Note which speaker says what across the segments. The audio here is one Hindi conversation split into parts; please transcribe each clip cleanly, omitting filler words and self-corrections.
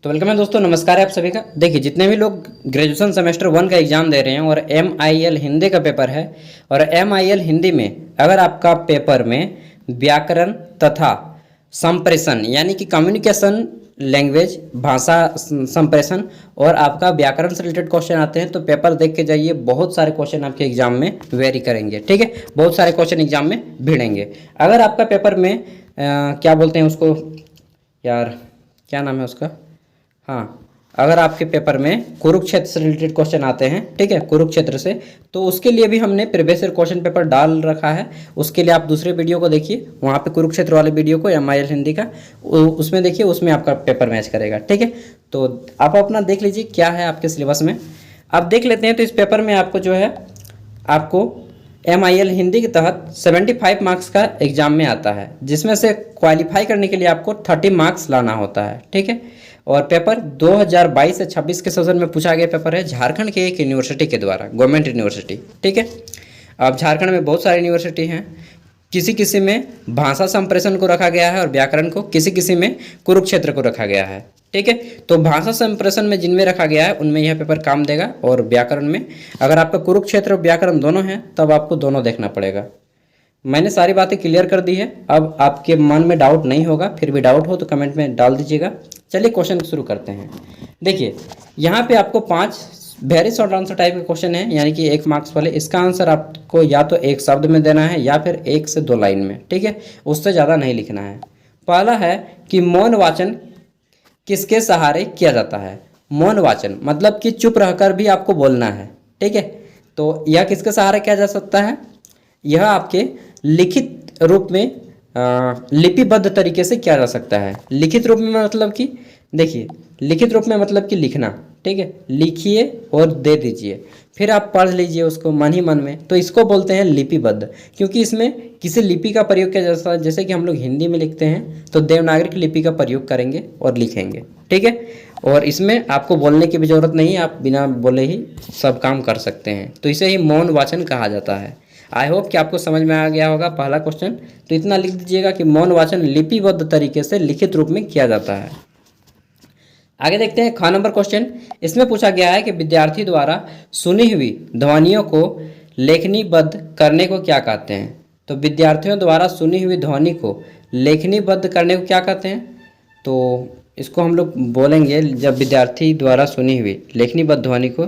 Speaker 1: तो वेलकम है दोस्तों, नमस्कार है आप सभी का। देखिए, जितने भी लोग ग्रेजुएशन सेमेस्टर 1 का एग्ज़ाम दे रहे हैं और MIL हिंदी का पेपर है, और MIL हिंदी में अगर आपका पेपर में व्याकरण तथा संप्रेषण यानी कि कम्युनिकेशन लैंग्वेज भाषा संप्रेषण और आपका व्याकरण से रिलेटेड क्वेश्चन आते हैं तो पेपर देख के जाइए। बहुत सारे क्वेश्चन आपके एग्जाम में वेरी करेंगे, ठीक है। बहुत सारे क्वेश्चन एग्जाम में भिड़ेंगे। अगर आपका पेपर में क्या बोलते हैं उसको, यार क्या नाम है उसका, हाँ, अगर आपके पेपर में कुरुक्षेत्र से रिलेटेड क्वेश्चन आते हैं, ठीक है, कुरुक्षेत्र से, तो उसके लिए भी हमने प्रीवियस ईयर क्वेश्चन पेपर डाल रखा है। उसके लिए आप दूसरे वीडियो को देखिए, वहाँ पे कुरुक्षेत्र वाले वीडियो को MIL हिंदी का उसमें देखिए, उसमें आपका पेपर मैच करेगा, ठीक है। तो आप अपना देख लीजिए क्या है आपके सिलेबस में। आप देख लेते हैं तो इस पेपर में आपको जो है, आपको MIL हिंदी के तहत 75 मार्क्स का एग्जाम में आता है, जिसमें से क्वालिफाई करने के लिए आपको 30 मार्क्स लाना होता है, ठीक है। और पेपर 2022 से 26 के सेशन में पूछा गया पेपर है झारखंड के एक यूनिवर्सिटी के द्वारा, गवर्नमेंट यूनिवर्सिटी, ठीक है। अब झारखंड में बहुत सारी यूनिवर्सिटी हैं, किसी किसी में भाषा संप्रेषण को रखा गया है और व्याकरण को, किसी किसी में कुरुक्षेत्र को रखा गया है, ठीक है। तो भाषा संप्रेषण में जिनमें रखा गया है उनमें यह पेपर काम देगा, और व्याकरण में अगर आपका कुरुक्षेत्र और व्याकरण दोनों हैं तब आपको दोनों देखना पड़ेगा। मैंने सारी बातें क्लियर कर दी है। अब आपके मन में डाउट नहीं होगा, फिर भी डाउट हो तो कमेंट में डाल दीजिएगा। चलिए क्वेश्चन शुरू करते हैं। देखिए, यहाँ पे आपको 5 वेरी शॉर्ट आंसर टाइप के क्वेश्चन है, यानी कि 1 मार्क्स वाले। इसका आंसर आपको या तो एक शब्द में देना है या फिर 1 से 2 लाइन में, ठीक है, उससे ज़्यादा नहीं लिखना है। पहला है कि मौन वाचन किसके सहारे किया जाता है। मौन वाचन मतलब कि चुप रहकर भी आपको बोलना है, ठीक है। तो यह किसके सहारे किया जा सकता है, यह आपके लिखित रूप में लिपिबद्ध तरीके से किया जा सकता है। लिखित रूप में मतलब कि देखिए, लिखित रूप में मतलब कि लिखना, ठीक है, लिखिए और दे दीजिए, फिर आप पढ़ लीजिए उसको मन ही मन में, तो इसको बोलते हैं लिपिबद्ध। क्योंकि इसमें किसी लिपि का प्रयोग किया जाता है, जैसे कि हम लोग हिंदी में लिखते हैं तो देवनागरी लिपि का प्रयोग करेंगे और लिखेंगे, ठीक है। और इसमें आपको बोलने की भी जरूरत नहीं है, आप बिना बोले ही सब काम कर सकते हैं, तो इसे ही मौन वाचन कहा जाता है। आई होप कि आपको समझ में आ गया होगा पहला क्वेश्चन। तो इतना लिख दीजिएगा कि मौन वाचन लिपिबद्ध तरीके से लिखित रूप में किया जाता है। आगे देखते हैं ख नंबर क्वेश्चन। इसमें पूछा गया है कि विद्यार्थी द्वारा सुनी हुई ध्वनियों को लेखनीबद्ध करने को क्या कहते हैं। तो विद्यार्थियों द्वारा सुनी हुई ध्वनि को लेखनीबद्ध करने को क्या कहते हैं, तो इसको हम लोग बोलेंगे, जब विद्यार्थी द्वारा सुनी हुई लेखनीबद्ध ध्वनि को,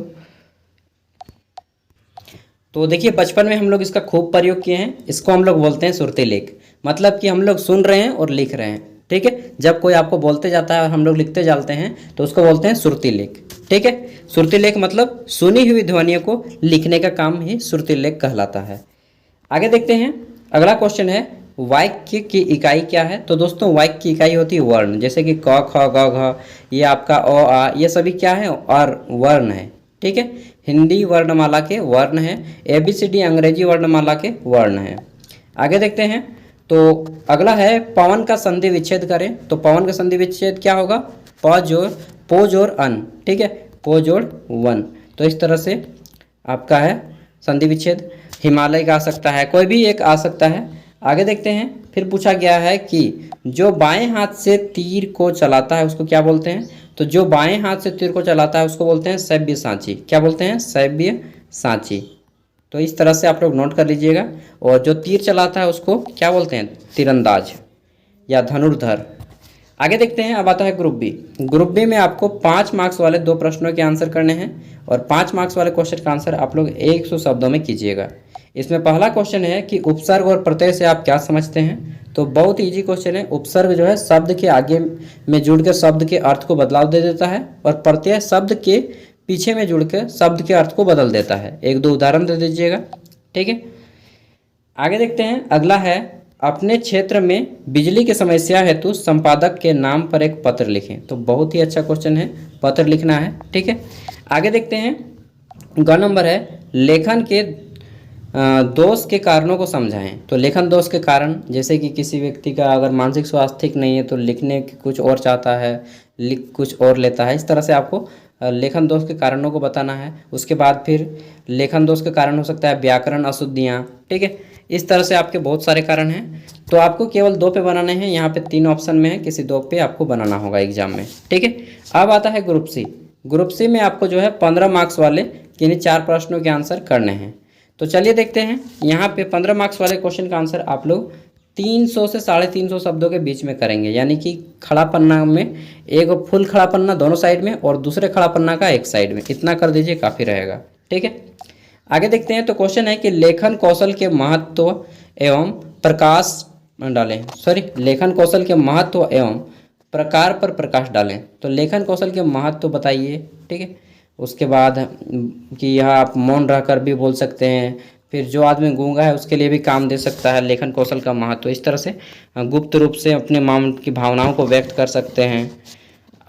Speaker 1: तो देखिए बचपन में हम लोग इसका खूब प्रयोग किए हैं। इसको हम लोग बोलते हैं सुरती लेख, मतलब कि हम लोग सुन रहे हैं और लिख रहे हैं, ठीक है। जब कोई आपको बोलते जाता है और हम लोग लिखते जाते हैं तो उसको बोलते हैं सुरती लेख, ठीक है। सुरती लेख मतलब सुनी हुई ध्वनियों को लिखने का काम ही सुरती लेख कहलाता है। आगे देखते हैं, अगला क्वेश्चन है वाक्य की इकाई क्या है। तो दोस्तों, वाक्य की इकाई होती है वर्ण, जैसे कि क ख ग घ, ये आपका अ आ, ये सभी क्या है, और वर्ण है, ठीक है। हिंदी वर्णमाला के वर्ण है, ABCD अंग्रेजी वर्णमाला के वर्ण है। आगे देखते हैं, तो अगला है पवन का संधि विच्छेद करें। तो पवन का संधि विच्छेद क्या होगा, पो जोड़ अन, ठीक है, पो जोड़ वन। तो इस तरह से आपका है संधि विच्छेद। हिमालय का आ सकता है, कोई भी एक आ सकता है। आगे देखते हैं, फिर पूछा गया है कि जो बाएं हाथ से तीर को चलाता है उसको क्या बोलते हैं। तो जो बाएं हाथ से तीर को चलाता है उसको बोलते हैं सव्य साची। क्या बोलते हैं, सव्य साची। तो इस तरह से आप लोग नोट कर लीजिएगा। और जो तीर चलाता है उसको क्या बोलते हैं, तीरंदाज या धनुर्धर। आगे देखते हैं, अब आता है ग्रुप बी। ग्रुप बी में आपको 5 मार्क्स वाले 2 प्रश्नों के आंसर करने हैं, और 5 मार्क्स वाले क्वेश्चन का आंसर आप लोग 100 शब्दों में कीजिएगा। इसमें पहला क्वेश्चन है कि उपसर्ग और प्रत्यय से आप क्या समझते हैं। तो बहुत इजी क्वेश्चन है। उपसर्ग जो है शब्द के आगे में जुड़कर शब्द के अर्थ को बदलाव दे देता है, और प्रत्यय शब्द के पीछे में जुड़कर शब्द के अर्थ को बदल देता है। 1-2 उदाहरण दे दीजिएगा, ठीक है। आगे देखते हैं, अगला है अपने क्षेत्र में बिजली की समस्या हेतु संपादक के नाम पर एक पत्र लिखें। तो बहुत ही अच्छा क्वेश्चन है, पत्र लिखना है, ठीक है। आगे देखते हैं, ग नंबर है लेखन के दोष के कारणों को समझाएं। तो लेखन दोष के कारण, जैसे कि किसी व्यक्ति का अगर मानसिक स्वास्थ्य ठीक नहीं है तो लिखने की कुछ और चाहता है, लिख कुछ और लेता है। इस तरह से आपको लेखन दोष के कारणों को बताना है। उसके बाद फिर लेखन दोष के कारण हो सकता है व्याकरण अशुद्धियाँ, ठीक है। इस तरह से आपके बहुत सारे कारण हैं, तो आपको केवल 2 पे बनाने हैं। यहाँ पे 3 ऑप्शन में है, किसी 2 पे आपको बनाना होगा एग्जाम में, ठीक है। अब आता है ग्रुप सी। ग्रुप सी में आपको जो है 15 मार्क्स वाले किन्हीं 4 प्रश्नों के आंसर करने हैं। तो चलिए देखते हैं। यहाँ पे 15 मार्क्स वाले क्वेश्चन का आंसर आप लोग 300 से 350 शब्दों के बीच में करेंगे, यानी कि खड़ा पन्ना में एक फुल खड़ा पन्ना दोनों साइड में और दूसरे खड़ा पन्ना का एक साइड में, इतना कर दीजिए, काफ़ी रहेगा, ठीक है। आगे देखते हैं। तो क्वेश्चन है कि लेखन कौशल के महत्व एवं प्रकाश डालें, लेखन कौशल के महत्व एवं प्रकार पर प्रकाश डालें। तो लेखन कौशल के महत्व बताइए, ठीक है। उसके बाद कि यह आप मौन रहकर भी बोल सकते हैं, फिर जो आदमी गूंगा है उसके लिए भी काम दे सकता है लेखन कौशल का महत्व। इस तरह से गुप्त रूप से अपने मन की भावनाओं को व्यक्त कर सकते हैं।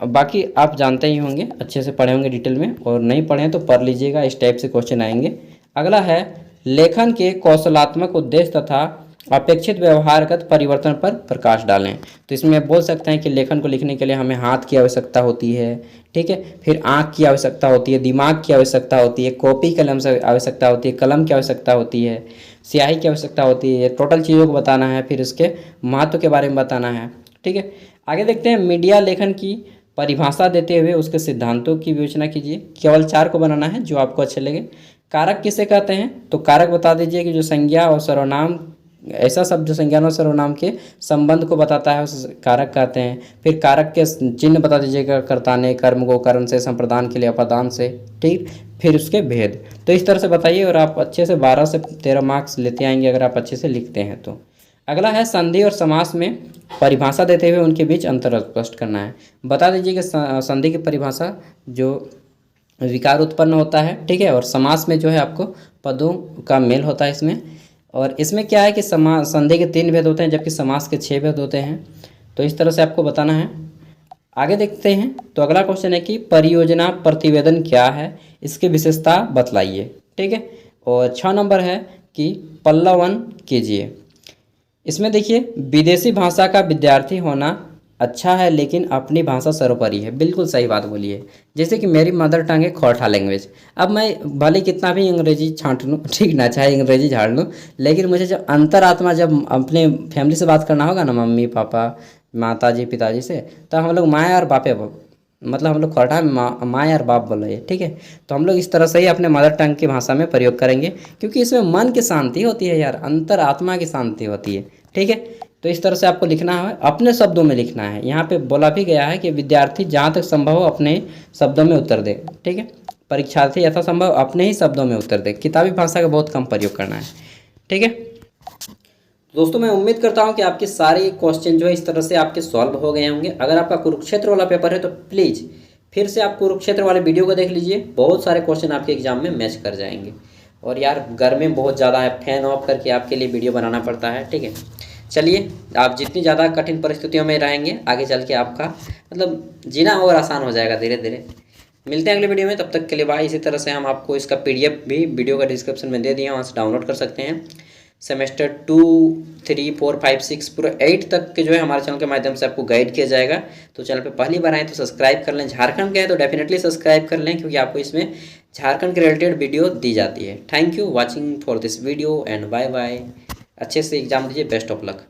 Speaker 1: बाकी आप जानते ही होंगे, अच्छे से पढ़े होंगे डिटेल में, और नहीं पढ़े तो पढ़ लीजिएगा, इस टाइप से क्वेश्चन आएंगे। अगला है लेखन के कौशलात्मक उद्देश्य तथा अपेक्षित व्यवहारगत परिवर्तन पर प्रकाश डालें। तो इसमें बोल सकते हैं कि लेखन को लिखने के लिए हमें हाथ की आवश्यकता होती है, ठीक है, फिर आँख की आवश्यकता होती है, दिमाग की आवश्यकता होती है, कॉपी कलम से आवश्यकता होती है, कलम की आवश्यकता होती है, स्याही की आवश्यकता होती है। टोटल चीज़ों को बताना है, फिर इसके महत्व के बारे में बताना है, ठीक है। आगे देखते हैं। मीडिया लेखन की परिभाषा देते हुए उसके सिद्धांतों की विवेचना कीजिए। केवल 4 को बनाना है जो आपको अच्छे लगे। कारक किसे कहते हैं? तो कारक बता दीजिए कि जो संज्ञा और सर्वनाम, ऐसा शब्द जो संज्ञान और सर्वनाम के संबंध को बताता है उसे कारक कहते हैं। फिर कारक के चिन्ह बता दीजिएगा, कर्ताने, कर्म को कर्ण से, संप्रदान के लिए अपादान से, ठीक। फिर उसके भेद। तो इस तरह से बताइए और आप अच्छे से 12 से 13 मार्क्स लेते आएंगे अगर आप अच्छे से लिखते हैं तो। अगला है संधि और समास में परिभाषा देते हुए उनके बीच अंतर स्पष्ट करना है। बता दीजिए कि संधि की परिभाषा जो विकार उत्पन्न होता है, ठीक है, और समास में जो है आपको पदों का मेल होता है इसमें। और इसमें क्या है कि संधि के 3 भेद होते हैं जबकि समास के 6 भेद होते हैं। तो इस तरह से आपको बताना है। आगे देखते हैं। तो अगला क्वेश्चन है कि परियोजना प्रतिवेदन क्या है, इसकी विशेषता बतलाइए, ठीक है। और 6 नंबर है कि पल्लवन कीजिए। इसमें देखिए, विदेशी भाषा का विद्यार्थी होना अच्छा है लेकिन अपनी भाषा सर्वोपरि है। बिल्कुल सही बात बोली है। जैसे कि मेरी मदर टंग है खोरठा लैंग्वेज। अब मैं भले कितना भी अंग्रेजी छांट लूँ, ठीक ना, चाहे अंग्रेजी झाड़ लूँ, लेकिन मुझे जब अंतरात्मा जब अपने फैमिली से बात करना होगा ना, मम्मी पापा, माताजी पिताजी से, तो हम लोग माँ और बापे, मतलब हम लोग खोरठा में माँ और बाप बोल रहे हैं, ठीक है। तो हम लोग इस तरह से ही अपने मदर टंग की भाषा में प्रयोग करेंगे, क्योंकि इसमें मन की शांति होती है यार, अंतरात्मा की शांति होती है, ठीक है। तो इस तरह से आपको लिखना है, अपने शब्दों में लिखना है। यहाँ पे बोला भी गया है कि विद्यार्थी जहाँ तक संभव हो अपने शब्दों में उत्तर दे, ठीक है। परीक्षार्थी यथासंभव अपने ही शब्दों में उत्तर दे, किताबी भाषा का बहुत कम प्रयोग करना है, ठीक है। दोस्तों मैं उम्मीद करता हूँ कि आपके सारे क्वेश्चन जो है इस तरह से आपके सॉल्व हो गए होंगे। अगर आपका कुरुक्षेत्र वाला पेपर है तो प्लीज़ फिर से आप कुरुक्षेत्र वाले वीडियो को देख लीजिए, बहुत सारे क्वेश्चन आपके एग्जाम में मैच कर जाएंगे। और यार गर्मी बहुत ज़्यादा है, फैन ऑफ करके आपके लिए वीडियो बनाना पड़ता है, ठीक है। चलिए, आप जितनी ज़्यादा कठिन परिस्थितियों में रहेंगे आगे चल के आपका मतलब जीना और आसान हो जाएगा धीरे धीरे। मिलते हैं अगले वीडियो में, तब तक के लिए बाय। इसी तरह से हम आपको इसका PDF भी वीडियो का डिस्क्रिप्शन में दे दिए, वहाँ से डाउनलोड कर सकते हैं। सेमेस्टर 2, 3, 4, 5, 6 पूरा 8 तक के जो है हमारे चैनल के माध्यम से आपको गाइड किया जाएगा। तो चैनल पे पहली बार आए तो सब्सक्राइब कर लें, झारखंड के हैं तो डेफिनेटली सब्सक्राइब कर लें, क्योंकि आपको इसमें झारखंड के रिलेटेड वीडियो दी जाती है। Thank you watching for this video and bye bye. अच्छे से एग्जाम दीजिए, बेस्ट ऑफ लक।